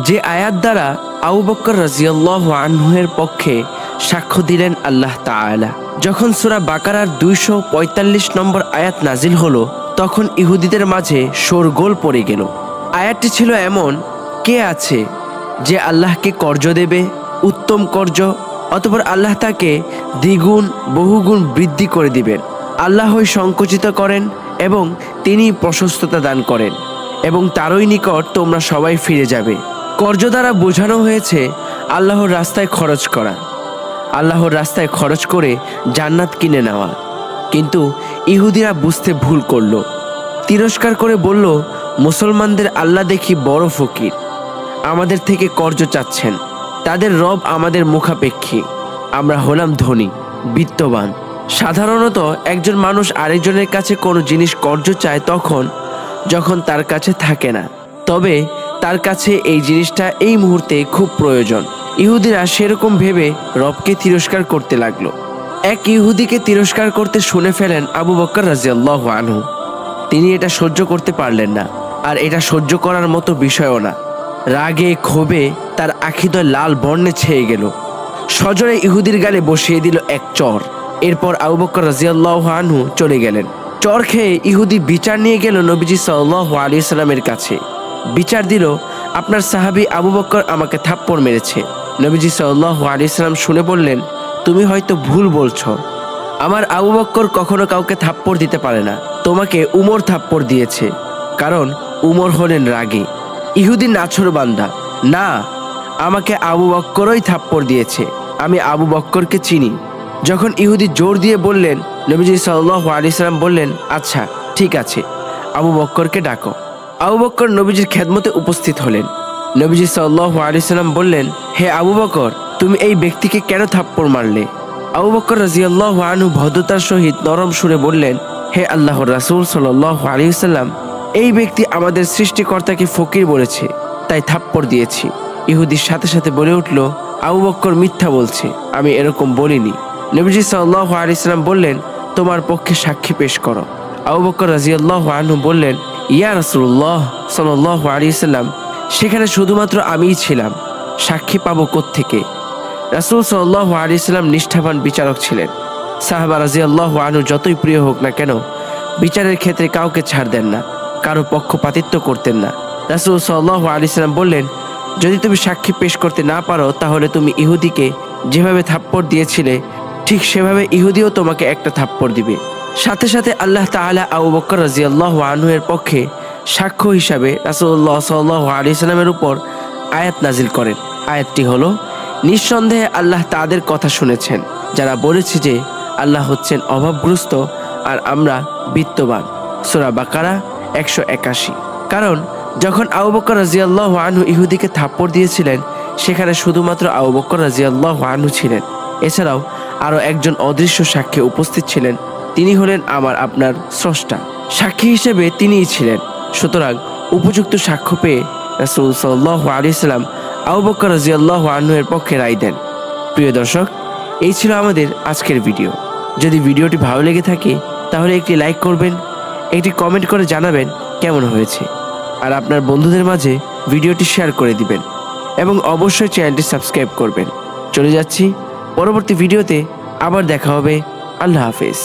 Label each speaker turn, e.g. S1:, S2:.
S1: যে আয়াত দ্বারা আবু বকর রাদিয়াল্লাহু আনহু এর পক্ষে সাক্ষ্য দিলেন আল্লাহ তাআলা। যখন সূরা বাকারার 245 নম্বর আয়াত নাজিল হলো, তখন ইহুদিদের মাঝে শোরগোল পড়ে গেল। আয়াতটি ছিল এমন, কে আছে যে আল্লাহকে কর্জ দেবে, উত্তম কর্জ, অতঃপর আল্লাহ তাকে দ্বিগুণ বহুগুণ বৃদ্ধি করে দিবেন। আল্লাহই সংকুচিত করেন এবং তিনি প্রশস্ততা দান করেন এবং তারই নিকট তোমরা সবাই ফিরে যাবে। কর্জ দ্বারা বোঝানো হয়েছে আল্লাহর রাস্তায় খরচ করা, আল্লাহর রাস্তায় খরচ করে জান্নাত কিনে নেওয়া। কিন্তু ইহুদিরা বুঝতে ভুল করল, তিরস্কার করে বলল, মুসলমানদের আল্লাহ দেখি বড় ফকির, আমাদের থেকে কর্জ চাচ্ছেন। তাদের রব আমাদের মুখাপেক্ষী, আমরা হলাম ধনী বিত্তবান। সাধারণত একজন মানুষ আরেকজনের কাছে কোনো জিনিস কর্জ চায় যখন তার কাছে থাকে না, তবে তার কাছে এই জিনিসটা এই মুহূর্তে খুব প্রয়োজন। ইহুদিরা সেরকম ভেবে রবকে তিরস্কার করতে লাগলো। এক ইহুদিকে তিরস্কার করতে শুনে ফেলেন আবু বকর রাদিয়াল্লাহু আনহু। তিনি এটা সহ্য করতে পারলেন না, আর এটা সহ্য করার মতো বিষয়ও না। রাগে ক্ষোভে তার আখিদয় লাল বর্ণে ছেয়ে গেল। সজোরে ইহুদির গালে বসিয়ে দিল এক চর। এরপর আবু বকর রাদিয়াল্লাহু আনহু চলে গেলেন। চর খেয়ে ইহুদি বিচার নিয়ে গেল নবীজি সাল্লাল্লাহু আলাইহি সাল্লামের কাছে। বিচার দিল, আপনার সাহাবী আবু বকর আমাকে থাপ্পড় মেরেছে। নবীজি সাল্লাল্লাহু আলাইহি সাল্লাম শুনে বললেন, তুমি হয়তো ভুল বলছো। আমার আবু বকর কখনো কাউকে থাপ্পড় দিতে পারে না। তোমাকে উমর থাপ্পড় দিয়েছে, কারণ উমর হলেন রাগী। ইহুদি নাছোড়বান্দা, না, আমাকে আবু বকরই থাপ্পড় দিয়েছে, আমি আবু বকরকে চিনি। যখন ইহুদি জোর দিয়ে বললেন, নবীজি সাল্লাল্লাহু আলাইহি সাল্লাম বললেন, আচ্ছা ঠিক আছে, আবু বকরকে ডাকো। আবু বকর নবীজির খেদমতে উপস্থিত হলেন। নবীজি সাল্লাল্লাহু আলাইহি সাল্লাম বললেন, হে আবু বকর, তুমি এই ব্যক্তিকে কেন থাপ্পড় মারলে? আবু বকর রাদিয়াল্লাহু আনহু ভদ্রতার সহিত নরম সুরে বললেন, হে আল্লাহর রাসূল সাল্লাল্লাহু আলাইহি সাল্লাম, এই ব্যক্তি আমাদের সৃষ্টিকর্তাকে ফকির বলেছে, তাই থাপ্পড় দিয়েছি। ইহুদির সাথে সাথে বলে উঠল, আবু বকর মিথ্যা বলছে, আমি এরকম বলিনি। নবীজি সাল্লাল্লাহু আলাইহি সাল্লাম বললেন, তোমার পক্ষে সাক্ষী পেশ করো। আবু বকর রাদিয়াল্লাহু আনহু বললেন, ইয়া রাসূলুল্লাহ সাল্লাল্লাহু আলাইহি সাল্লাম, সেখানে শুধুমাত্র আমিই ছিলাম, সাক্ষী পাবো কোত্থেকে? রাসূল সাল্লাল্লাহু আলাইহি সাল্লাম নিষ্ঠাবান বিচারক ছিলেন। সাহাবা রাদিয়াল্লাহু আনহু যতই প্রিয় হোক না কেন, বিচারের ক্ষেত্রে কাউকে ছাড় দেন না, কারো পক্ষপাতিত্ব করতেন না। রাসূল সাল্লাল্লাহু আলাইহি সাল্লাম বললেন, যদি তুমি সাক্ষী পেশ করতে না পারো, তাহলে তুমি ইহুদিকে যেভাবে থাপ্পড় দিয়েছিলে, ঠিক সেভাবে ইহুদিও তোমাকে একটা থাপ্পড় দিবে। সাথে সাথে আল্লাহ তাআলা আবু বকর রাদিয়াল্লাহু আনহু এর পক্ষে সাক্ষ্য হিসাবে রাসূলুল্লাহ সাল্লাল্লাহু আলাইহি সাল্লামের উপর আয়াত নাজিল করেন। আয়াতটি হলো, নিঃসন্দেহে আল্লাহ তাদের কথা শুনেছেন যারা বলেছে যে আল্লাহ হচ্ছেন অভাবগ্রস্ত আর আমরা বিত্তবান। সূরা বাকারা 181। কারণ যখন আবু বকর রাদিয়াল্লাহু আনহু ইহুদিকে থাপ্পড় দিয়েছিলেন, সেখানে শুধুমাত্র আবু বকর রাদিয়াল্লাহু আনহু ছিলেন। এছাড়াও আরও একজন অদৃশ্য সাক্ষী উপস্থিত ছিলেন, তিনি হলেন আমার আপনার স্রষ্টা। সাক্ষী হিসেবে তিনিই ছিলেন। সুতরাং উপযুক্ত সাক্ষ্য পেয়ে রাসূল সাল্লাল্লাহু আলাইহি সাল্লাম আবু বকর রাদিয়াল্লাহু আনহু এর পক্ষে রায় দেন। প্রিয় দর্শক, এই ছিল আমাদের আজকের ভিডিও। যদি ভিডিওটি ভালো লেগে থাকে তাহলে একটি লাইক করবেন, একটি কমেন্ট করে জানাবেন কেমন হয়েছে, আর আপনার বন্ধুদের মাঝে ভিডিওটি শেয়ার করে দিবেন এবং অবশ্যই চ্যানেলটি সাবস্ক্রাইব করবেন। চলে যাচ্ছি পরবর্তী ভিডিওতে, আবার দেখা হবে। আল্লাহ হাফেজ।